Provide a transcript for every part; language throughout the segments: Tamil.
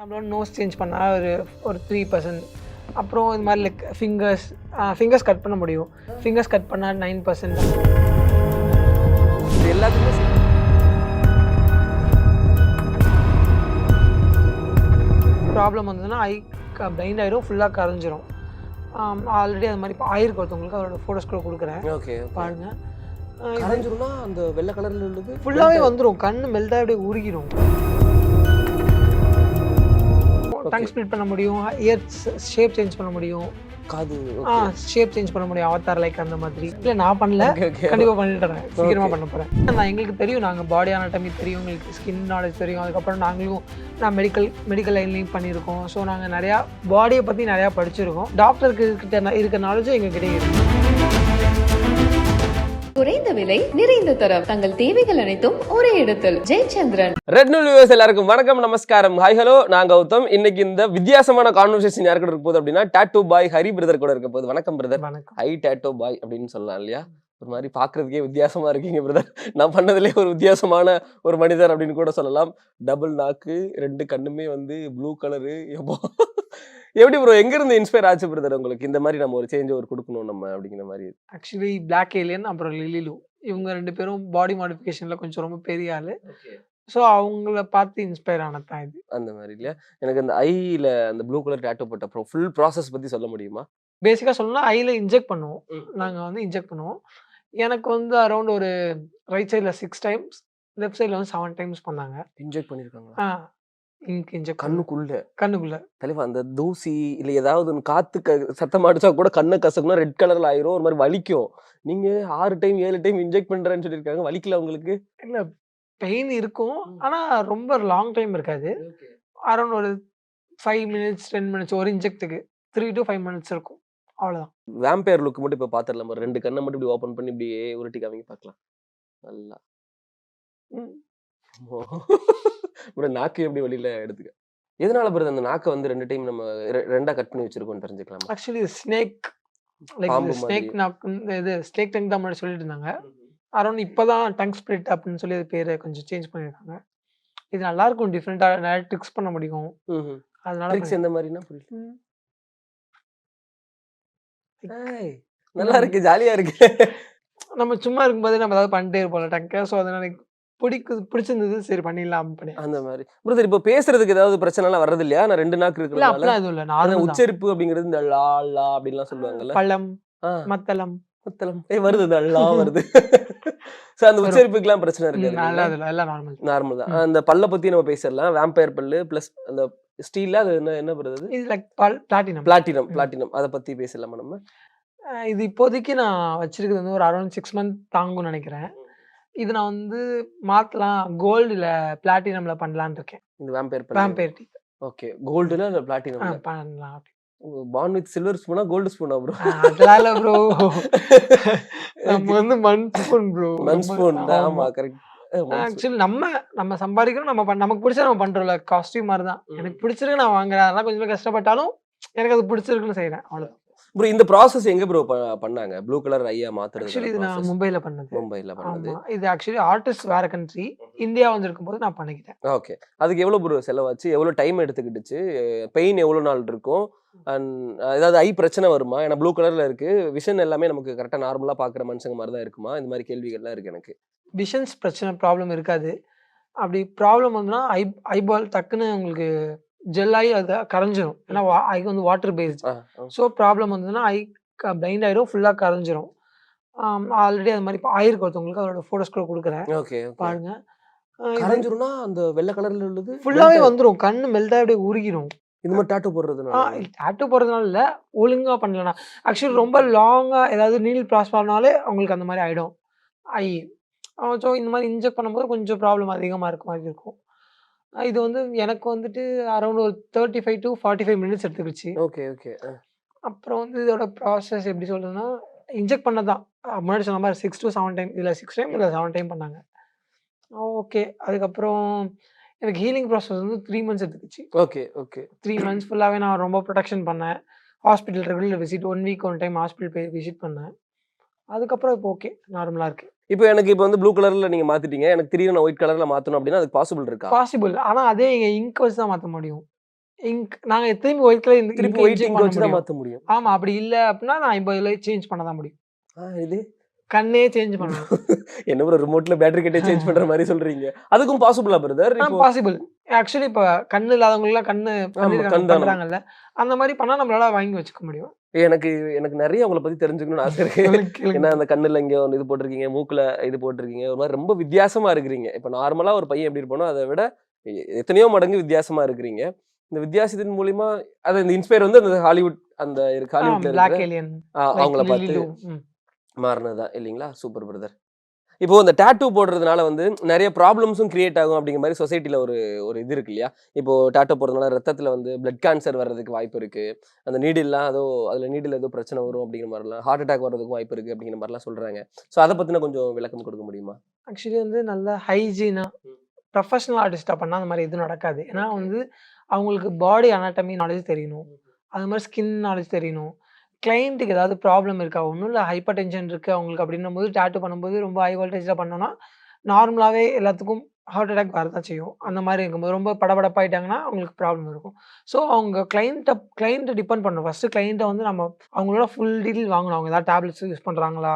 நம்மளோட நோஸ் சேஞ்ச் பண்ணால் ஒரு ஒரு 3%. அப்புறம் இது மாதிரி லைக் ஃபிங்கர்ஸ் கட் பண்ண முடியும். ஃபிங்கர்ஸ் கட் பண்ணால் 9%. இது எல்லாத்துக்குமே ப்ராப்ளம் வந்ததுன்னா ஐ பிளைண்ட் ஆயிரும், ஃபுல்லாக கரைஞ்சிரும். ஆல்ரெடி அது மாதிரி இப்போ ஆயிருக்கு ஒருத்தவங்களுக்கு, அவரோட ஃபோட்டோஸ் கூட கொடுக்குறேன் ஓகே பாருங்க. கரைஞ்சிரும்னா அந்த வெள்ளை கலர்ல உள்ளது ஃபுல்லாகவே வந்துடும், கண்ணு மெல்டாக அப்படியே உருகிடும். டங் ஸ்பிளிட் பண்ண முடியும், இயர் ஷேப் சேஞ்ச் பண்ண முடியும், காது ஷேப் சேஞ்ச் பண்ண முடியும், அவதார் லைக் அந்த மாதிரி. இல்லை நான் பண்ணல, கண்டிப்பாக பண்ணிட்டுறேன், சீக்கிரமாக பண்ண போகிறேன். நான் எங்களுக்கு தெரியும், நாங்கள் பாடி அனாட்டமி தெரியும், எங்களுக்கு ஸ்கின் நாலேஜ் தெரியும். அதுக்கப்புறம் நான் மெடிக்கல் லைன்லையும் பண்ணியிருக்கோம். ஸோ நாங்கள் நிறையா பாடியை பற்றி நிறையா படிச்சிருக்கோம். டாக்டருக்கு இருக்க நாலேஜும் எங்ககிட்ட இருக்கு. குறைந்த விலை நிறைந்த தரம், தங்கள் தேவைகள் அனைத்தும் ஒரே இடத்தில். ஜெயச்சந்திரன். ரெட் நியூல் வியூவர்ஸ் எல்லாருக்கும் வணக்கம், நமஸ்காரம், ஹாய் ஹலோ. நான் கௌதம். இன்னைக்கு இந்த வித்தியாசமான கான்வர்சேஷன் யாருக்கு இருக்க போகுது அப்படின்னா டாட்டூ பாய் ஹரி பிரதர் கூட இருக்க போகுது. வணக்கம் பிரதர். வணக்கம். ஹை டாட்டூ பாய் அப்படின்னு சொல்லலாம் இல்லையா? ஒரு மாதிரி பாக்குறதுக்கே வித்தியாசமா இருக்கீங்க பிரதர். நான் பண்ணதுலேயே ஒரு வித்தியாசமான ஒரு மனிதர் அப்படின்னு கூட சொல்லலாம். டபுள் நாக்கு, 2 கண்ணுமே வந்து ப்ளூ கலரு. எப்படி ப்ரோ, எங்க இருந்து இன்ஸ்பயர் ஆச்சு பிரதர் உங்களுக்கு இந்த மாதிரி நம்ம ஒரு சேஞ்ச் கொடுக்கணும் நம்ம அப்படிங்கிற மாதிரி? ஆக்சுவலி பிளாக் ஏலியன் அப்புறம் லிலிலு, இவங்க 2 பேரும் பாடி மாடிஃபிகேஷன்ல கொஞ்சம் ரொம்ப பெரிய ஆளு. ஸோ அவங்கள பார்த்து இன்ஸ்பயர் ஆனதான் இது. அந்த மாதிரி இல்லையா? எனக்கு அந்த ஐல அந்த ப்ளூ கலர் டாட்டூ போட்ட அப்புறம் ஃபுல் ப்ராசஸ் பத்தி சொல்ல முடியுமா? பேசிக்காக சொல்லணும்னா ஐல இன்ஜெக்ட் பண்ணுவோம். நாங்கள் வந்து இன்ஜெக்ட் பண்ணுவோம். எனக்கு வந்து அரௌண்ட் ஒரு ரைட் சைடில் 6 டைம்ஸ், லெஃப்ட் சைடில் வந்து 7 டைம்ஸ் பண்ணாங்க. இன்ஜெக்ட் பண்ணிருக்காங்க இன்ஜெக்ட் கண்ணுக்குள்ள தலைவா. அந்த தூசி இல்ல ஏதாவது ஒன்று காத்து சத்தம் அடிச்சா கூட கண்ணை கசக்குனா ரெட் கலர்ல ஆயிரும், ஒரு மாதிரி வலிக்கும். நீங்க 6 டைம் 7 டைம் இன்ஜெக்ட் பண்றேன்னு சொல்லியிருக்காங்க. வலிக்கல உங்களுக்கு? இல்லை, பெயின் இருக்கும், ஆனால் ரொம்ப லாங் டைம் இருக்காது. அரௌண்ட் ஒரு 5 மினிட்ஸ் 10 மினிட்ஸ் ஒரு இன்ஜெக்ட்டுக்கு 3 to 5 மினிட்ஸ் இருக்கும், அவ்வளோதான். வேம்பயர் லுக் மட்டும் இப்போ பார்த்துடலாம். ஒரு 2 கண்ணை மட்டும் இப்படி ஓப்பன் பண்ணி இப்படியே உருட்டி காமிங்க பார்க்கலாம். நல்லா ஒரு நாக்கு எப்படி வெளியில எடுத்துக்க. எதனால பிறகு அந்த நாக்கை வந்து 2 டைம் நம்ம 2ஆ கட் பண்ணி வச்சிருக்கோம்னு தெரிஞ்சுக்கலாம். ஆக்சுவலி ஸ்னேக் நாக்கு, இது ஸ்னேக் டங் தான் முன்னாடி சொல்லிட்டு இருந்தாங்க. அரௌண்ட் இப்போதான் டங் ஸ்பிளிட் அப்படின்னு சொல்லி அது பேரை கொஞ்சம் சேஞ்ச் பண்ணியிருக்காங்க. இது நல்லா இருக்கும், டிஃப்ரெண்டாக நிறைய ட்ரிக்ஸ் பண்ண முடியும். அதனால ட்ரிக்ஸ் எந்த மாதிரினா புரியல. நல்லா இருக்கு, ஜாலியா இருக்கு. நம்ம சும்மா இருக்கும்போது நம்ம ஏதாவது பண்ணிட்டே இருப்போம் டங்க. ஸோ அதனால எனக்கு பிடிச்சிருந்தது, சரி பண்ணிடலாம் பண்ணி. அந்த மாதிரி பிரதர் இப்போ பேசுறதுக்கு ஏதாவது பிரச்சனை எல்லாம் வர்றது இல்லையா? நான் 2 நாக்கு இல்ல, அப்படிலாம் எதுவும் இல்ல. நார்மல் உச்சரிப்பு அப்படிங்கிறது இந்த லா லா அப்படின்லாம் சொல்லுவாங்கல்ல. பழம், மத்தளம் வருது, இந்த லா வருது. சோ அந்த உச்சரிப்புக்குலாம் பிரச்சனை இருக்காது. எல்லாம் நார்மல் தான். அந்த பல்ல பத்தி நம்ம பேசலாம். வேம்பயர் பல்லு பிளஸ் அந்த ஸ்டீல்ல அது என்ன வருது? இது லைக் பிளாட்டினம் அத பத்தி பேசலாமா நம்ம? இது இப்போதைக்கு நான் வச்சிருக்கிறது வந்து ஒரு அரௌண்ட் 6 மந்த் தாங்கும்னு நினைக்கிறேன். இது நான் வந்து மாத்தலாம், கோல்டுல பிளாட்டினம்ல பண்ணலாம்னு இருக்கேன். இந்த வேம்பயர் டீத். ஓகே, கோல்டுல இல்ல பிளாட்டினம்ல பண்ணலாம். பான் வித் சில்வர் ஸ்பூனா கோல்டு ஸ்பூனா ப்ரோ? அதெல்லாம் இல்ல ப்ரோ, நம்ம வந்து மண் ஸ்பூன் ப்ரோ. மண் ஸ்பூன் தான். ஆமா கரெக்ட். ஆக்சுவலி நம்ம சம்பாதிக்கிறோம், நமக்கு பிடிச்சா நம்ம பண்றோம்ல. காஸ்டியூம் மாதிரி தான். எனக்கு பிடிச்சிருக்கு, நான் வாங்குறேன். அதெல்லாம் கொஞ்சம் கஷ்டப்பட்டாலும் எனக்கு அது பிடிச்சிருக்குன்னு செய்யறேன், அவ்வளவுதான். ப்ரோ இந்த ப்ராசஸ் எங்க ப்ரோ பண்ணாங்க? ப்ளூ கலர் ஐயா மாத்துறது? ஆக்சுவலி இது நான் மும்பைல பண்ணது. ஆமா, இது ஆக்சுவலி ஆர்டிஸ்ட் வேற கண்ட்ரி, இந்தியா வந்திருக்கும் போது நான் பண்ணிக்கிட்டேன். ஓகே, அதுக்கு எவ்வளவு ப்ரோ செலவாச்சு? எவ்வளவு டைம் எடுத்துக்கிட்டுச்சு? பெயின் எவ்வளவு நாள் இருக்கும்? அண்ட் ஏதாவது ஐ பிரச்சனை வருமா? ஏன்னா ப்ளூ கலர்ல இருக்கு, விஷன் எல்லாமே நமக்கு கரெக்டா நார்மலா பாக்குற மனுஷங்க மாதிரி தான் இருக்குமா? இந்த மாதிரி கேள்விகள்லாம் இருக்கு எனக்கு. விஷன்ஸ் ப்ராப்ளம் இருக்காது. அப்படி ப்ராப்ளம் வந்துன்னா ஐபால் டக்குன்னு உங்களுக்கு ஜெல்லாகி அது கரைஞ்சிரும். ஏன்னா ஐ வந்து வாட்டர் பேஸ்ட். ஸோ ப்ராப்ளம் வந்ததுன்னா ஐ பிளைண்ட் ஆயிரும், ஃபுல்லாக கரைஞ்சிரும். ஆல்ரெடி அது மாதிரி இப்போ ஆயிருக்கு ஒருத்தவங்களுக்கு, அவரோட ஃபோட்டோஸ் கூட கொடுக்குறேன். ஓகே பாருங்க. கரைஞ்சிரும்னா அந்த வெள்ளை கலர்ல உள்ளது ஃபுல்லாகவே வந்துடும், கண்ணு மெல்டாக அப்படியே உருகிடும். இது மாதிரி டாட்டூ போடுறதுனால? டாட்டூ போடுறதுனால இல்லை, ஒழுங்காக பண்ணலன்னா. ஆக்சுவலி ரொம்ப லாங்காக ஏதாவது நீல் ப்ராஸ் பண்ணாலே அவங்களுக்கு அந்த மாதிரி ஆகிடும் ஐ. ஸோ இந்த மாதிரி இன்ஜெக்ட் பண்ணும்போது கொஞ்சம் ப்ராப்ளம் அதிகமாக இருக்க மாதிரி இருக்கும். இது வந்து எனக்கு வந்துட்டு அரௌண்ட் ஒரு 35 to 45 மினிட்ஸ் எடுத்துக்கிச்சு. Okay okay. அப்புறம் வந்து இதோட ப்ராசஸ் எப்படி சொல்றதுன்னா, இன்ஜெக்ட் பண்ணதான் முன்னாடி சொன்ன மாதிரி 6 to 7 டைம், இதில் 6 டைம் இல்லை 7 டைம் பண்ணாங்க. ஓகே, அதுக்கப்புறம் எனக்கு ஹீலிங் ப்ராசஸ் வந்து 3 மந்த்ஸ் எடுத்துக்கிச்சு. Okay okay. 3 மந்த்ஸ் ஃபுல்லாகவே நான் ரொம்ப ப்ரொடெக்ஷன் பண்ணேன். Hospital regular visit, 1 week 1 time hospital போய் விசிட் பண்ணேன். அதுக்கப்புறம் இப்போ ஓகே, நார்மலாக இருக்கு. இப்போ எனக்கு இப்போ வந்து ப்ளூ கலர்ல நீங்க மாத்திட்டீங்க, எனக்கு திடீர்னு நான் ஒயிட் கலர்ல மாத்தணும் அப்படின்னா அதுக்கு பாசிபிள் இருக்கா? பாசிபிள், ஆனால் அதே இங்கே இங்க் வச்சு தான் மாற்ற முடியும். இங்க் நாங்க திரும்பி ஒயிட் கலர் இந்த திருப்பி இங்க் ஒயிட் இன்ஜெக்ட் இங்க் பண்ண வச்சு தான் முடியும். மாத்த முடியும். ஆமா. அப்படி இல்ல அப்படின்னா நான் இப்போ இதுல சேஞ்ச் பண்ண தான் முடியும். இது கண்ணே சேஞ்ச் பண்ணணும். என்ன ப்ரோ ரிமோட்ல பேட்டரி கட்டே சேஞ்ச் பண்ற மாதிரி சொல்றீங்க. அதுக்கும் பாசிபிளா பிரதர்? இப்போ பாசிபிள். ஆக்சுவலி இப்போ கண்ணு இல்லாதவங்கலாம் கண்ணு கண் தானம். பண்றாங்கல்ல. அந்த மாதிரி பண்ணா நம்மளால வாங்கி வச்சுக்க முடியும். எனக்கு எனக்கு நிறைய உங்களை பத்தி தெரிஞ்சுக்கணும்னு ஆசை இருக்கு. ஏன்னா அந்த கண்ணுல இங்க ஒன்று இது போட்டிருக்கீங்க, மூக்குல இது போட்டிருக்கீங்க, ஒரு மாதிரி ரொம்ப வித்தியாசமா இருக்கிறீங்க. இப்போ நார்மலா ஒரு பையன் எப்படி இருப்பானோ அதை விட எத்தனையோ மடங்கு வித்தியாசமா இருக்கிறீங்க. இந்த வித்தியாசத்தின் மூலியமா அது இந்த இன்ஸ்பயர் வந்து அந்த ஹாலிவுட் அந்த ஹாலிவுட்ல பிளாக் இருக்கிற ஏலியன் அவங்கள பார்த்து மாறினதா இல்லைங்களா? Super brother. இப்போ இந்த டாட்டூ போடுறதுனால வந்து நிறைய ப்ராப்ளம்ஸும் கிரியேட் ஆகும் அப்படிங்கிற மாதிரி சொசைட்டில ஒரு ஒரு இது இருக்கு இல்லையா? இப்போ டாட்டூ போடுறதுனால ரத்தத்துல வந்து பிளட் கேன்சர் வர்றதுக்கு வாய்ப்பு இருக்கு. அந்த நீடில்லாம் அதுல நீடில் ஏதோ பிரச்சனை வரும் அப்படிங்கிற மாதிரிலாம், ஹார்ட் அட்டாக் வர்றதுக்கும் வாய்ப்பு இருக்கு அப்படிங்கிற மாதிரிலாம் சொல்றாங்க. ஸோ அதை பத்தின கொஞ்சம் விளக்கம் கொடுக்க முடியுமா? ஆக்சுவலி வந்து நல்ல ஹைஜீனா ப்ரொஃபஷனல் ஆர்டிஸ்டா பண்ணா அந்த மாதிரி எதுவும் நடக்காது. ஏன்னா வந்து அவங்களுக்கு பாடி அனாட்டமி நாலேஜ் தெரியணும். அது மாதிரி ஸ்கின் நாலேஜ் தெரியணும். கிளையண்ட்டுக்கு ஏதாவது ப்ராப்ளம் இருக்கா? ஒன்றும் இல்லை, ஹைப்பர் டென்ஷன் இருக்குது அவங்களுக்கு அப்படின்னும்போது டாட்டூ பண்ணும்போது ரொம்ப ஹை வோல்டேஜில் பண்ணோன்னா நார்மலாகவே எல்லாத்துக்கும் ஹார்ட் அட்டாக் வரதான் செய்யும். அந்த மாதிரி இருக்கும்போது ரொம்ப படபடப்பாயிட்டாங்கன்னா அவங்களுக்கு ப்ராப்ளம் இருக்கும். ஸோ அவங்க கிளையண்ட்டை டிபெண்ட் பண்ணணும். ஃபஸ்ட்டு கிளையண்ட்டை வந்து நம்ம அவங்களோட ஃபுல் டீட்டெயில் வாங்கணும். அவங்க ஏதாவது டேப்லெட்ஸ் யூஸ் பண்ணுறாங்களா,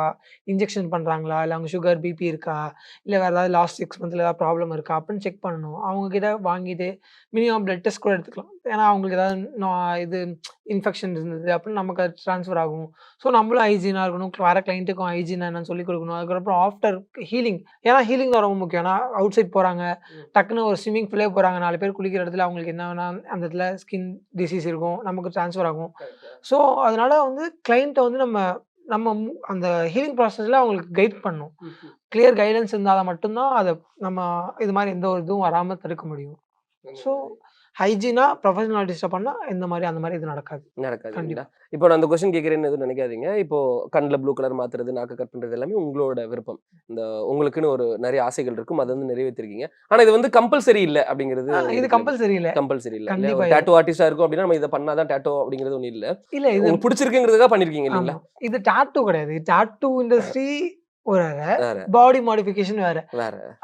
இன்ஜெக்ஷன் பண்ணுறாங்களா, இல்லை அவங்க சுகர் பிபி இருக்கா, இல்லை வேறு ஏதாவது லாஸ்ட் 6 மந்த்தில் ஏதாவது ப்ராப்ளம் இருக்கா அப்படின்னு செக் பண்ணணும். அவங்கக்கிட்ட வாங்கிட்டு மினிமம் பிளட் டெஸ்ட் கூட எடுத்துக்கலாம். ஏன்னா அவங்களுக்கு ஏதாவது இது இன்ஃபெக்ஷன் இருந்தது அப்படின்னு நமக்கு அது ட்ரான்ஸ்ஃபர் ஆகும். ஸோ நம்மளும் ஹைஜீனாக இருக்கணும். வர கிளைண்ட்டுக்கும் ஹைஜீனா என்னன்னு சொல்லிக் கொடுக்கணும். அதுக்கப்புறம் ஆஃப்டர் ஹீலிங், ஏன்னா ஹீலிங் தான் ரொம்ப முக்கியம். ஏன்னா அவுட் சைட் போகிறாங்க, டக்குன்னு ஒரு ஸ்விம்மிங் பூலே போகிறாங்க, 4 பேர் குளிக்கிற இடத்துல அவங்களுக்கு என்ன வேணா அந்த இடத்துல ஸ்கின் டிசீஸ் இருக்கும், நமக்கு ட்ரான்ஸ்ஃபர் ஆகும். ஸோ அதனால வந்து கிளைண்ட்டை வந்து நம்ம நம்ம அந்த ஹீலிங் ப்ராசஸில் அவங்களுக்கு கைட் பண்ணணும். கிளியர் கைடன்ஸ் இருந்தால் மட்டும்தான் அதை நம்ம இது மாதிரி எந்த ஒரு இதுவும் வராமல் தடுக்க முடியும். ஸோ ஹைஜீனா ப்ரொஃபஷனல் ஆர்டிஸ்டா பண்ணா இந்த மாதிரி அந்த மாதிரி இது நடக்காது. கண்டிப்பா. இப்போ நான் அந்த கொஸ்டின் கேட்கிறேன்னு எதுவும் நினைக்காதீங்க. இப்போ கண்ணில் ப்ளூ கலர் மாத்துறது, நாக்கு கட் பண்றது எல்லாமே உங்களோட விருப்பம். இந்த உங்களுக்குன்னு ஒரு நிறைய ஆசைகள் இருக்கும், அதை வந்து நிறைவேற்றிருக்கீங்க. ஆனா இது வந்து கம்பல்சரி இல்லை அப்படிங்கிறது. இது கம்பல்சரி இல்லை. கம்பல்சரி இல்லை. கண்டிப்பா டாட்டூ ஆர்டிஸ்டா இருக்கும் அப்படின்னா நம்ம இதை பண்ணாதான் டாட்டூ அப்படிங்கிறது ஒன்றும் இல்லை. இல்லை, இது உங்களுக்கு பிடிச்சிருக்குங்கிறதுக்காக பண்ணிருக்கீங்க இல்லைங்களா? இது டாட்டூ கிடையாது. டாட்டூ இண்டஸ்ட்ரி பாடி மாடிஃபிகேஷன் வேற.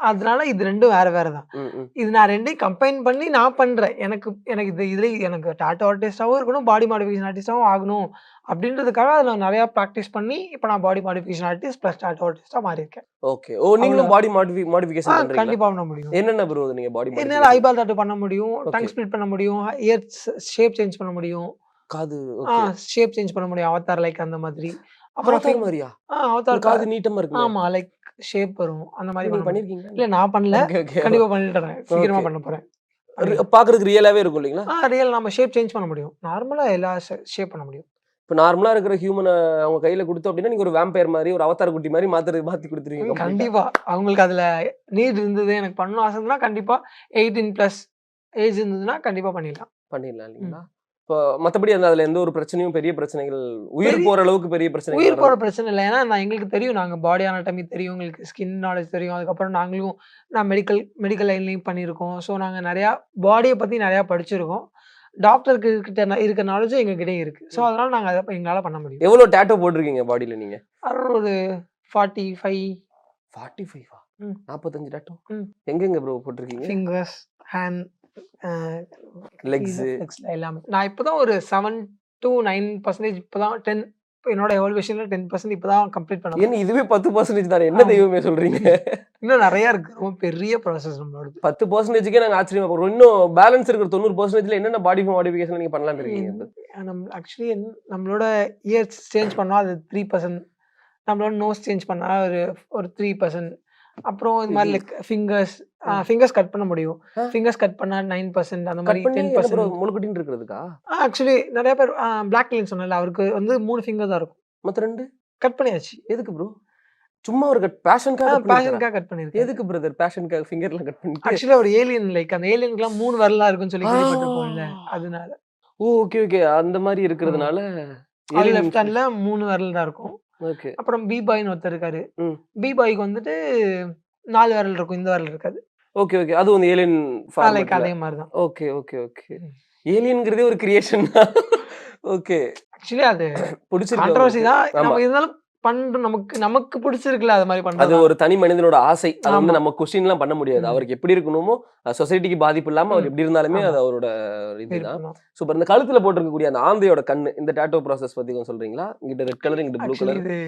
அதனால இது ரெண்டும் வேற வேற தான். இது நான் ரெண்டையும் கம்பைன் பண்ணி நான் பண்றேன். எனக்கு இதுல எனக்கு டாட்டூ ஆர்டிஸ்டாவும் இருக்கணும், பாடி மாடிஃபிகேஷன் ஆர்டிஸ்டாவும் ஆகணும் அப்படின்றதுக்காக அதுல நிறைய பிராக்டிஸ் பண்ணி இப்போ நான் பாடி மாடிஃபிகேஷன் ஆர்டிஸ்ட் பிளஸ் டாட்டூ ஆர்டிஸ்டா மாறி இருக்கேன். ஓகே. ஓ, நீங்களும் பாடி மாடிஃபிகேஷன் பண்றீங்களா? கண்டிப்பா பண்ண முடியும். என்னென்ன ப்ரோ நீங்க பாடி என்னால ஐபால் டாட்டூ பண்ண முடியும், டங் ஸ்பிளிட் பண்ண முடியும், இயர் ஷேப் சேஞ்ச் பண்ண முடியும், காது ஷேப் சேஞ்ச் பண்ண முடியும், அவதார் லைக் அந்த மாதிரி. அப்புறம் மாதிரியா அவதார் காது நீட்டமா இருக்கு. ஆமா, லைக் ஷேப் வரும் அந்த மாதிரி பண்ணிருக்கீங்க? இல்ல நான் பண்ணல, கண்டிப்பா பண்ணிட்டேன், சீக்கிரமா பண்ண போறேன். பாக்குறதுக்கு ரியலாவே இருக்கும் இல்லீங்களா? ரியல். நம்ம ஷேப் சேஞ்ச் பண்ண முடியும், நார்மலா எல்லா ஷேப் பண்ண முடியும். இப்போ நார்மலா இருக்கிற ஹியூமனை அவங்க கையில கொடுத்தோம் அப்படின்னா நீங்க ஒரு வேம்பயர் மாதிரி, ஒரு அவதார் குட்டி மாதிரி மாத்தி கொடுத்துருவீங்க. கண்டிப்பா அவங்களுக்கு அதுல நீட் இருந்தது, எனக்கு பண்ணணும் ஆசைன்னா கண்டிப்பா 18+ ஏஜ் இருந்ததுன்னா கண்டிப்பா பண்ணிடலாம் இல்லைங்களா? இப்போ மற்றபடி அதுல எந்த ஒரு பிரச்சனையும், பெரிய பிரச்சனைகள், உயிர் போற அளவுக்கு பெரிய பிரச்சனை, உயிர் போற பிரச்சனை இல்லை. ஏன்னா எங்களுக்கு தெரியும், நாங்க பாடி அனாட்டமி தெரியும், எங்களுக்கு ஸ்கின் நாலேஜ் தெரியும். அதுக்கப்புறம் நான் மெடிக்கல் லைன்லையும் பண்ணியிருக்கோம். ஸோ நாங்க நிறையா பாடியை பத்தி நிறையா படிச்சிருக்கோம். டாக்டருக்கு கிட்ட இருக்க நாலேஜும் எங்ககிட்ட இருக்கு. ஸோ அதனால நாங்க அதை எங்களால பண்ண முடியும். எவ்வளவு டாட்டூ போட்டிருக்கீங்க பாடியில நீங்க? ஒரு 45. 45 45 டாட்டூ எங்கெங்க ப்ரோ போட்டிருக்கீங்க? ஃபிங்கர்ஸ், ஹேண்ட், லெக்ஸ் எல்லாமே. நான் இப்போதான் ஒரு 7 to 9% இப்போதான் 10 என்னோட எவல்யூஷன்ல 10% இப்போதான் கம்ப்ளீட் பண்ணேன். ஏன்னா இதுவே 10% தானே, என்ன தெய்வமே சொல்றீங்க? இன்னும் நிறைய இருக்கு, ரொம்ப பெரிய ப்ராசஸ் நம்மளோட. 10%க்கே நாங்க ஆச்சரியமா போறோம். இன்னும் பேலன்ஸ் இருக்கிற 90%ல என்னென்ன பாடி மாடிஃபிகேஷன் நீங்க பண்ணலாம்னு இருக்கீங்க? ஆக்சுவலி நம்மளோட இயர்ஸ் சேஞ்ச் பண்ணா அது 3%, நம்மளோட நோஸ் சேஞ்ச் பண்ணா ஒரு 3%. அப்புறம் இந்த மாதிரி லைக் ஃபிங்கர்ஸ் கட் பண்ண முடியும். ஃபிங்கர்ஸ் கட் பண்ணா 9%, அந்த மாதிரி 10%. முழுக்கட்டின்னு இருக்கிறதுக்கா? ஆக்சுவலி நிறைய பேர் பிளாக் லைன் சொன்னல, அவருக்கு வந்து 3 ஃபிங்கர் தான் இருக்கும், மொத்தம் 2 கட் பண்ணியாச்சு. எதுக்கு ப்ரோ? சும்மா ஒரு பேஷனுக்காக கட் பண்ணிருக்கேன். எதுக்கு பிரதர் பேஷனுக்காக ஃபிங்கர்லாம் கட் பண்ணிட்டு? ஆக்சுவலி ஒரு ஏலியன், லைக் அந்த ஏலியனுக்குலாம் 3 விரலா இருக்குன்னு சொல்லி கேள்விப்பட்டிருப்போம்ல, அதனால. ஓகே அந்த மாதிரி இருக்கிறதுனால லெஃப்ட் ஹேண்ட்ல 3 விரல் தான் இருக்கும். ஓகே. அப்புறம் பி பாய்னு ஒருத்தர் இருக்காரு. பி பாய்க்கு வந்துட்டு 4 விரல் இருக்கும், இந்த விரல் இருக்காது. ஓகே அது ஒரு ஏலியன் லைக் அதே மாதிரி தான். ஓகே ஏலியன்ங்கிறதே ஒரு கிரியேஷன் தான். ஓகே. ஆக்சுவலி அது பிடிச்சிருக்கு, கான்ட்ரோவர்சி தான். நம்ம இருந்தாலும் நமக்கு பிடிச்சிருக்குல்ல அது மாதிரி அது பண்றது. ஒரு தனி மனிதனோட ஆசை. அது வந்து ஆமா. நம்ம கொஸ்டின்லாம் பண்ண முடியாது. ம். அவருக்கு எப்படி இருக்கணுமோ, சொசைட்டிக்கு பாதிப்பு இல்லாம அவர் ம். எப்படி இருந்தாலுமே ஆமா. அது அவரோட இதுதான். விருப்பம். சூப்பர். இந்த கழுத்துல போட்டிருக்கக்கூடிய அந்த ஆந்தையோட கண்ணு, இந்த டாட்டூ ப்ராசஸ் பத்தி கொஞ்சம் சொல்றீங்களா? இங்கிட்ட ரெட் கலர், இங்கிட்ட ப்ளூ ஆக்சுவலி கலர். இது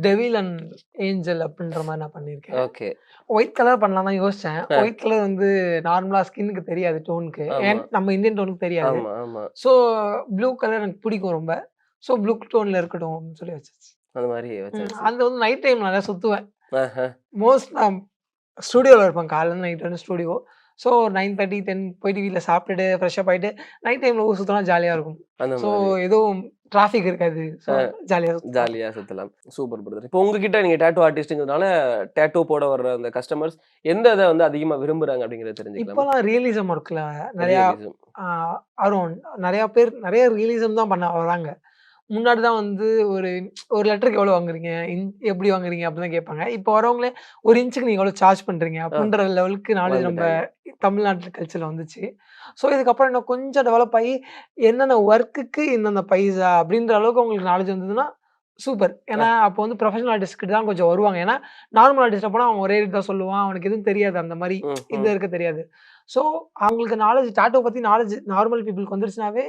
டெவில் அண்ட் ஏஞ்சல் அப்படின்ற மாதிரி நான் பண்ணியிருக்கேன். ஓகே. ஒயிட் கலர் பண்ணலாம் தான் யோசிச்சேன். ஆ. ஒயிட் கலர் வந்து நார்மலா ஸ்கின்னுக்கு தெரியாது டோனுக்கு. ஆமா. நம்ம இந்தியன் டோனுக்கு தெரியாது. ஆமா, ஆமா. ஸோ ப்ளூ கலர் எனக்கு பிடிக்கும் ரொம்ப. ஸோ ப்ளூ டோன்ல இருக்கட்டும் அப்படின்னு சொல்லி வச்சாச்சு. அந்த மாரி வச்சாச்சு. அந்த வந்து நைட் டைம் நிறையா சுத்துவேன். ஆஹா. நான் ஸ்டூடியோவில் இருப்பேன். காலையில நைட் வந்து ஸ்டூடியோ. ஸோ 9:30, 10 போயிட்டு வீட்டில் சாப்பிட்டுட்டு ஃப்ரெஷ்ஷப் ஆகிட்டு நைட் டைமில் ஊர் சுற்றினா ஜாலியாக இருக்கும். அந்த ஸோ மாரி. எதுவும் டிராஃபிக் இருக்காது. ஸோ ஜாலியாக ஜாலியா சுத்தலாம். Super brother. இப்போ உங்ககிட்ட நீங்க டாட்டூ ஆர்டிஸ்ட்ங்கிறதுனால டாட்டூ போட வர்ற அந்த கஸ்டமர்ஸ் எந்த இத வந்து அதிகமா விரும்புறாங்க அப்படிங்கறத தெரிஞ்சுக்கலாமா? இப்போலாம் ரியலிசம் ஒர்க்ல நிறையா ரியலிசம். அரௌண்ட் நிறையா பேர் நிறைய ரியலிசம் தான் பண்ண வராங்க. முன்னாடி தான் வந்து ஒரு ஒரு லெட்டருக்கு எவ்வளோ வாங்குறீங்க? எப்படி வாங்குறீங்க? அப்படின்னு தான் கேட்பாங்க. இப்போ வரவங்களே 1 இன்ச்சுக்கு நீங்க எவ்வளோ சார்ஜ் பண்றீங்க? அப்படின்ற லெவலுக்கு நாலேஜ் நம்ம வந்துட்டாங்க. தமிழ்நாட்டு கல்ச்சர்ல வந்துச்சு. ஸோ இதுக்கப்புறம் இன்னும் கொஞ்சம் டெவலப் ஆகி என்னென்ன ஒர்க்குக்கு இந்தந்த பைசா அப்படின்ற அளவுக்கு உங்களுக்கு நாலேஜ் வந்ததுன்னா சூப்பர். ஏன்னா அப்போ வந்து ப்ரொஃபஷனல் ஆர்டிஸ்ட்கிட்ட தான் கொஞ்சம் வருவாங்க. ஏன்னா நார்மல் ஆர்டிஸ்ட்ட போனா அவன் ஒரே ரேட் தான் சொல்லுவான். அவனுக்கு எதுவும் தெரியாது. அந்த மாரி இது இருக்க தெரியாது. ஸோ அவங்களுக்கு நாலேஜ் டாட்டூ பத்தி நாலேஜ் நார்மல் பீப்புளுக்கு வந்துருச்சுனாவே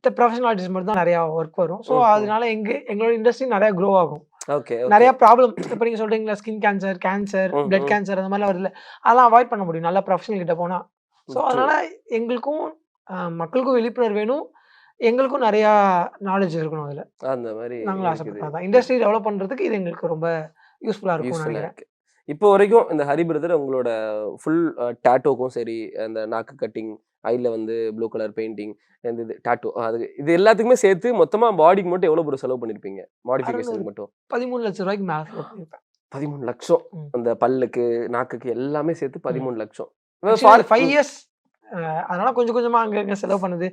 ப்ரொஃபஷனல் ஆர்டிஸ்ட் மட்டும் தான் நிறையா ஒர்க் வரும். ஸோ அதனால எங்களோட இண்டஸ்ட்ரி நிறையா க்ரோ ஆகும். ஓகே. நிறைய ப்ராப்ளம் இப்போ நீங்க சொல்றீங்களா ஸ்கின் கேன்சர், பிளட் கேன்சர் அந்த மாதிரிலாம் வருதுல்ல. அதெல்லாம் அவாய்ட் பண்ண முடியும் நல்லா ப்ரொஃபஷனல் கிட்ட போனா. ஸோ அதனால எங்களுக்கும் மக்களுக்கும் விழிப்புணர்வு வேணும். எங்களுக்கும் நிறையா நாலேஜ் இருக்கணும் அதுல. அந்த மாரி நாங்களும் ஆசைப்பட்டதான். இண்டஸ்ட்ரி டெவலப் பண்றதுக்கு இது எங்களுக்கு ரொம்ப யூஸ்ஃபுல்லா இருக்கும்னு யூஸ்ஃபுல்லா நினைக்கிறேன். இருக்கு. இப்போ வரைக்கும் இந்த ஹரி பிரதர் உங்களோட ஃபுல் டாட்டூக்கும் சரி, அந்த நாக்கு கட்டிங், ஐல வந்து ப்ளூ கலர் பெயிண்டிங், இந்த இது டாட்டூ இது எல்லாத்துக்குமே சேர்த்து மொத்தமா பாடிக்கு மட்டும் எவ்வளவு ப்ரோ செலவு பண்ணிருப்பீங்க? மாடிஃபிகேஷனுக்கு மட்டும் 13 லட்சம் ரூபாய்க்கு மேல செலவு பண்ணிருப்பேன். 13 லட்சம். ம். அந்த பல்லுக்கு, நாக்குக்கு எல்லாமே சேர்த்து 13 லட்சம். Actually 5 இயர்ஸ் அதனால கொஞ்சம் கொஞ்சமா அங்க செலவு பண்ணுது.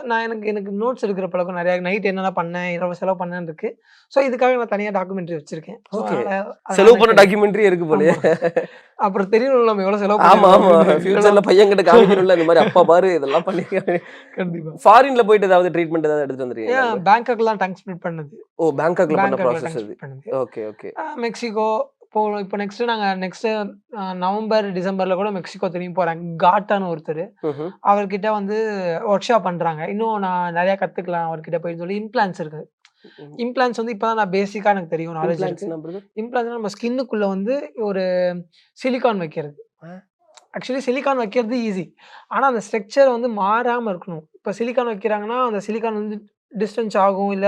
நான் எனக்கு நோட்ஸ் எடுக்கிற பழக்கம் நிறைய. நைட் என்னென்ன பண்ணேன், இரவு செலவு பண்ணேன்னு இருக்கு. ஸோ இதுக்காக நான் தனியா டாக்குமெண்ட்ரி வச்சிருக்கேன். ஓகே. செலவு பண்ண டாக்குமெண்ட்ரி இருக்கு போலயே. அப்புறம் தெரியணும் நம்ம எவ்வளவு செலவு ஆமா ஆமா. பண்ணிருக்கோம். ஃபியூச்சர்ல பையன்கிட்ட காமிக்கணும்ல இந்த மாதிரி அப்பா பாரு இதெல்லாம் பண்ணிருக்காங்க. கண்டிப்பா. ஃபாரின்ல போயிட்டு ஏதாவது ட்ரீட்மெண்ட் ஏதாவது எடுத்துட்டு வந்திருக்கீங்களா? பேங்காக்லாம் டங்க் ஸ்பிளிட் பண்ணது. ஓ பேங்காக்ல பண்ண பேங்காக்ல ப்ராசஸ் டங்க் அது. ஸ்பிளிட் பண்ணது. Okay okay. மெக்சிகோ இப்போ நெக்ஸ்ட் நவம்பர், டிசம்பர்ல கூட மெக்சிகோ திரும்பி போறேன். காட்டான்னு ஒருத்தர். அவர்கிட்ட வந்து ஒர்க் ஷாப் பண்றாங்க. இன்னும் நான் நிறைய கத்துக்கலாம் அவர்கிட்ட போய் சொல்லி. இம்ப்ளான்ட்ஸ் இருக்கு. இம்ப்ளான்ட்ஸ் வந்து இப்பதான் நான் பேசிக்கா எனக்கு தெரியும் நாலேஜ் இருக்கு. இம்ப்ளான்ட்ஸ் நம்ம ஸ்கின்னுக்குள்ள வந்து ஒரு சிலிகான் வைக்கிறது. ஆக்சுவலி சிலிகான் வைக்கிறது ஈஸி. ஆனா அந்த ஸ்ட்ரக்சர் வந்து மாறாம இருக்கணும். இப்போ சிலிகான் வைக்கிறாங்கன்னா அந்த சிலிகான் வந்து டிஸ்டன்ஸ் ஆகும். இல்ல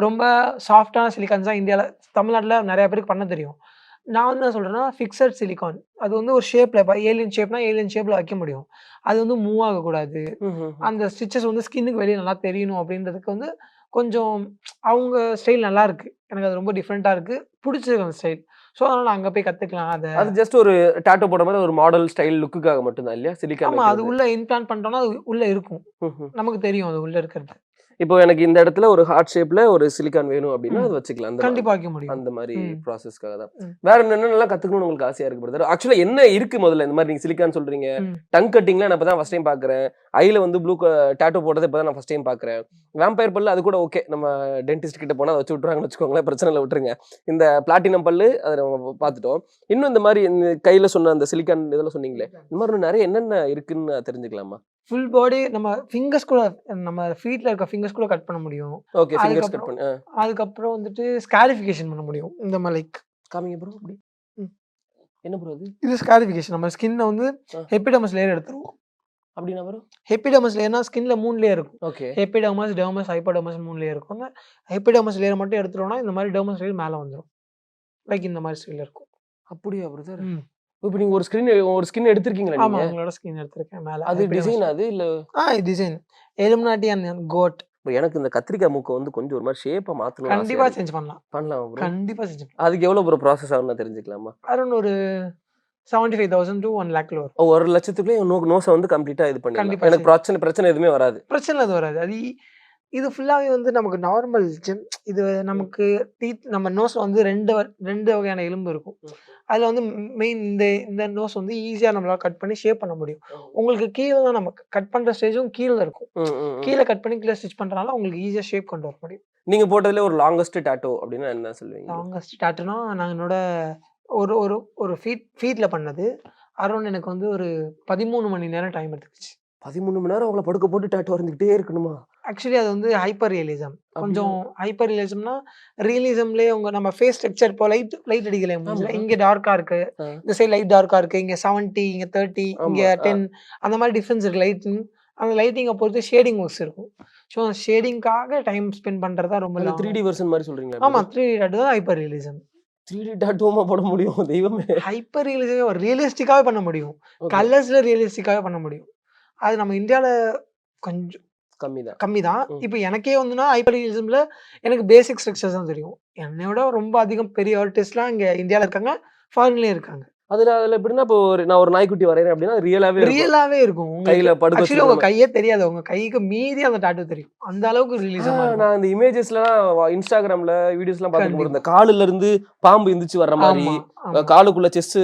ரொம்ப சாஃப்டான சிலிகான்ஸ் தான் இந்தியால தமிழ்நாட்டுல நிறைய பேருக்கு பண்ண தெரியும். நான் வந்து என்ன சொல்றேன்னா ஃபிக்ஸட் சிலிகான். அது வந்து ஒரு ஷேப்ல இப்போ ஏலியன் ஷேப்னா ஏலியன் ஷேப்ல வைக்க முடியும். அது வந்து மூவ் ஆகக்கூடாது. அந்த ஸ்டிச்சஸ் வந்து ஸ்கின்னுக்கு வெளியே நல்லா தெரியணும் அப்படின்றதுக்கு வந்து கொஞ்சம் அவங்க ஸ்டைல் நல்லா இருக்கு. எனக்கு அது ரொம்ப டிஃப்ரெண்டா இருக்கு. பிடிச்சிருக்கு அந்த ஸ்டைல். ஸோ அதனால நான் அங்க போய் கத்துக்கலாம் அத. அது ஜஸ்ட் ஒரு டாட்டூ போட மாதிரி ஒரு மாடல் ஸ்டைல் லுக்குக்காக மட்டும் தான் இல்லையா? சிலிகான் ஆமா. அது உள்ள இம்ப்ளான்ட் பண்ணிட்டோம்னா அது உள்ள இருக்கும். நமக்கு தெரியும் அது உள்ள இருக்கிறது. இப்போ எனக்கு இந்த இடத்துல ஒரு ஹார்ட் ஷேப்ல ஒரு சிலிகான் வேணும் அப்படின்னா அது வச்சுக்கலாம். கண்டிப்பா வைக்க முடியும். அந்த மாதிரி ப்ராசஸ்க்காக தான். வேற என்னென்னலாம் கத்துக்கணும்னு உங்களுக்கு ஆசையா இருக்கு பிரதர்? ஆக்சுவலா என்ன இருக்கு முதல்ல இந்த மாதிரி நீங்க சிலிகான் சொல்றீங்க. டங் கட்டிங்லாம் நான் இப்பதான் ஃபர்ஸ்ட் டைம் பாக்குறேன். ஐல வந்து ப்ளூ டாட்டூ போடுறது இப்பதான் நான் ஃபர்ஸ்ட் டைம் பாக்குறேன். வேம்பயர் பல்லு அது கூட ஓகே. நம்ம டென்டிஸ்ட் கிட்ட போனா வச்சு விட்டுறாங்கன்னு வச்சுக்கோங்களேன். பிரச்சனை இல்லை விட்டுருங்க. இந்த பிளாட்டினம் பல்லு அதை நம்ம பார்த்துட்டோம். இன்னும் இந்த மாதிரி கையில சொன்ன அந்த சிலிகான் இதெல்லாம் சொன்னீங்களே, இந்த மாதிரி நிறைய என்னென்ன இருக்குன்னு தெரிஞ்சுக்கலாமா? ஃபுல் பாடி நம்ம ஃபிங்கர்ஸ் கூட நம்ம ஃபீட்ல இருக்க ஃபிங்கர்ஸ் கூட கட் பண்ண முடியும். ஓகே. ஃபிங்கர்ஸ் கட் பண்ணு. அதுக்கப்புறம் வந்துட்டு ஸ்காரிஃபிகேஷன் பண்ண முடியும். இந்த மாதிரி லைக் காமிங்க ப்ரோ அப்படி. என்ன ப்ரோ அது? இது ஸ்காரிஃபிகேஷன். நம்ம ஸ்கின்ல வந்து எபிடர்மஸ் லேயர் எடுத்துருவோம். அப்படினா ப்ரோ? எபிடர்மஸ் லேயர்னா ஸ்கின்ல 3 லேயர் இருக்கும். ஓகே. எபிடர்மஸ், டெர்மஸ், ஹைப்போடெர்மஸ் 3 லேயர் இருக்கும். அந்த எபிடர்மஸ் லேயர் மட்டும் எடுத்துட்டோம்னா இந்த மாதிரி டெர்மஸ் லேயர் மேல வந்துரும். லைக் இந்த மாதிரி ஸ்டைல்ல இருக்கும். அப்படியே பிரதர்? இப்போ நீங்க ஒரு ஸ்கின் எடுத்துர்க்கீங்களா நீங்க? ஆமா, உங்களோட ஸ்கின் எடுத்துர்க்கேன் மேல. அது டிசைன் அது இல்ல? டிசைன். Illuminati and God. எனக்கு இந்த கத்திரிக்காய் மூக்கு வந்து கொஞ்சம் ஒரு மாதிரி ஷேப்பா மாத்தணும். கண்டிப்பா சேஞ்ச் பண்ணலாம். பண்ணலாம் ப்ரோ. கண்டிப்பா சேஞ்ச் பண்ணலாம். அதுக்கு எவ்வளவு ப்ரோ ப்ராசஸ் ஆகும்னு தெரிஞ்சுக்கலாமா? அரௌண்ட் ஒரு 75,000 to 1 lakh வரும். 1 லட்சத்துக்குள்ளே நோஸை வந்து கம்ப்ளீட்டா இது பண்ணிடலாம். எனக்கு பிரச்சனை எதுவுமே வராது. பிரச்சனை அது வராது. அது இது ஃபுல்லாவே வந்து நமக்கு நார்மல் இது நமக்கு டீத் நம்ம நோஸ்ல வந்து ரெண்டு வகையான எலும்பு இருக்கும். அதுல வந்து மெயின் இந்த நோஸ் வந்து ஈஸியா நம்மளால கட் பண்ணி ஷேப் பண்ண முடியும். உங்களுக்கு கீழ தான் நமக்கு கட் பண்ற ஸ்டேஜும் கீழ இருக்கும். கீழ கட் பண்ணி கீழ ஸ்டிச் பண்றனால உங்களுக்கு ஈஸியா ஷேப் கொண்டு வர முடியும். நீங்க போட்டதுல ஒரு லாங்கஸ்ட் டாட்டூ அப்படின்னா என்ன சொல்லுவீங்க? லாங்கஸ்ட் டாட்டூனா நான் என்னோட ஒரு ஒரு ஒரு ஃபீட்ல பண்ணது. அரௌண்ட் எனக்கு வந்து ஒரு 13 மணி நேரம் டைம் எடுத்துக்கிச்சு. 13 மணி நேரம் உங்கள படுக்க போட்டு டாட்டூ வரைஞ்சுக்கிட்டே இருக்கணுமா? ஆக்சுவலி அது வந்து ஹைப்பர் ரியலிசம். கொஞ்சம் ஹைப்பர் ரியலிசம்னா, ரியலிசம்லயே நம்ம ஃபேஸ் ஸ்ட்ரக்சர் இப்போ லைட் அடிக்கல மூஞ்சில. இங்க டார்க்கா இருக்கு. இந்த சைடு லைட் டார்க்கா இருக்கு. இங்க 70, இங்க 30, இங்க 10 அந்த மாதிரி டிஃபரன்ஸ் இருக்கு லைட்டிங். அந்த லைட்டிங்க பொறுத்து ஷேடிங் ஒர்க்ஸ் இருக்கும். ஸோ ஷேடிங்காக டைம் ஸ்பெண்ட் பண்றது தான் ரொம்ப 3D வெர்ஷன் மாதிரி சொல்றீங்களா? ஆமா 3D டாட்டூ தான் ஹைப்பர் ரியலிசம். 3D டாட்டூமா போட முடியும்? தெய்வமே. ஹைப்பர் ரியலிசம் ஒரு ரியலிஸ்டிக்காவே பண்ண முடியும். கலர்ஸ்ல ரியலிஸ்டிக்காவே பண்ண முடியும். அது நம்ம இந்தியால கொஞ்சம் கம்மி தான். இப்போ எனக்கே வந்துனா ஹைப்பர் ரியலிசம்ல எனக்கு பேசிக் ஸ்ட்ரக்சர்ஸ் தான் தெரியும். என்னையோட ரொம்ப அதிகம் பெரிய ஆர்டிஸ்ட்லாம் இங்க இந்தியால இருக்காங்க, ஃபாரின்லயும் இருக்காங்க. அதுல எப்படின்னா இப்போ நான் ஒரு நாய்க்குட்டி வரையறேன் அப்படின்னா ரியலாவே இருக்கும். கையில படுக்க ஆக்சுவலி உங்க கையே தெரியாது. உங்க கைக்கு மீறி அந்த டாட்டூ தெரியும். அந்த அளவுக்கு ரியலிசமா இருக்கும். நான் இந்த இமேஜஸ்லாம் இன்ஸ்டாகிராம்ல வீடியோஸ்லாம் பார்த்துட்டு இந்த காலுல இருந்து பாம்பு எந்திரிச்சு வர்ற மாதிரி காலுக்குள்ள செஸ்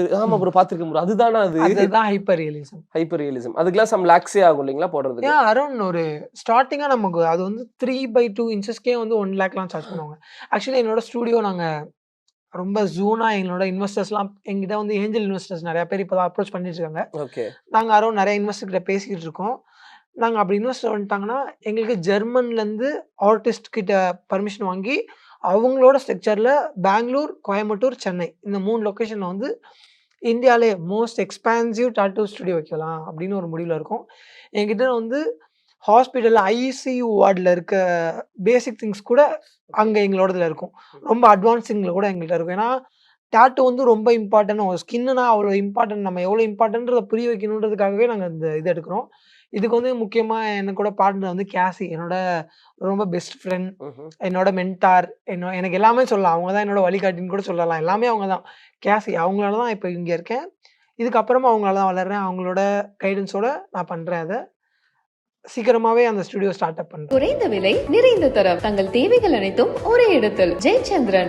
ப்ரோ பாத்துருக்கேன் ப்ரோ. அதுதானா அதுதான் ஹைப்பர் ரியலிசம். Hyper realism. அதுக்கெல்லாம் சம் லாக்ஸே ஆகும் இல்லைங்களா போடுறதுக்கு? அரௌண்ட் ஒரு ஸ்டார்டிங்கா நமக்கு அது வந்து 3/2 இன்ச்சஸ்க்கே வந்து 1 lakh சார்ஜ் பண்ணுவாங்க. ஆக்சுவலி என்னோட ஸ்டுடியோ நாங்க ரொம்ப ஜூனா எங்களோட இன்வெஸ்டர்ஸ்லாம் எங்கிட்ட வந்து ஏஞ்சல் இன்வெஸ்டர்ஸ் நிறைய பேர் இப்போதான் அப்ரோச் பண்ணிட்டு இருக்காங்க. நாங்க அரௌண்ட் நிறைய இன்வெஸ்டர் கிட்ட பேசிக்கிட்டு இருக்கோம். நாங்க அப்படி இன்வெஸ்டர் வந்துட்டாங்கன்னா எங்களுக்கு ஜெர்மன்ல இருந்து ஆர்டிஸ்ட் கிட்ட பர்மிஷன் வாங்கி அவங்களோட ஸ்ட்ரக்சர்ல பெங்களூர், கோயம்புத்தூர், சென்னை இந்த 3 லொகேஷன்ல வந்து இந்தியாவிலே மோஸ்ட் எக்ஸ்பான்சிவ் டாட்டூ ஸ்டுடியோ வைக்கலாம் அப்படின்னு ஒரு முடிவுல இருக்கும். என்கிட்ட வந்து ஹாஸ்பிட்டல்ல ஐசியூ வார்டுல இருக்க பேசிக் திங்ஸ் கூட அங்க எங்களோடதுல இருக்கும். ரொம்ப அட்வான்ஸ் திங்ல கூட எங்கள்ட்ட இருக்கும். ஏன்னா டாட்டூ வந்து ரொம்ப இம்பார்ட்டன்ட். ஒரு ஸ்கின்னுனா அவ்வளோ இம்பார்ட்டன்ட். நம்ம எவ்வளோ இம்பார்ட்டன்றத புரிய வைக்கணுன்றதுக்காகவே நாங்க இந்த இது எடுக்கிறோம். இதுக்கு வந்து முக்கியமா எனக்கு கூட பார்ட்னர் வந்து கேசி, என்னோட ரொம்ப பெஸ்ட் ஃப்ரெண்ட், என்னோட மென்டார், எனக்கு எல்லாமே சொல்லலாம். அவங்க தான் என்னோட வழிகாட்டின்னு கூட சொல்லலாம். எல்லாமே அவங்க தான். கேசி அவங்களால தான் இப்போ இங்க இருக்கேன். இதுக்கப்புறமா அவங்களால தான் வளர்றேன். அவங்களோட கைடன்ஸோட நான் பண்றேன் அத. சீக்கிரமாவே அந்த ஸ்டுடியோ ஸ்டார்ட் அப் பண்றேன். குறைந்த விலை, நிறைந்த தரம். தங்கள் தேவைகள் அனைத்தும் ஒரே இடத்தில். ஜெயச்சந்திரன்.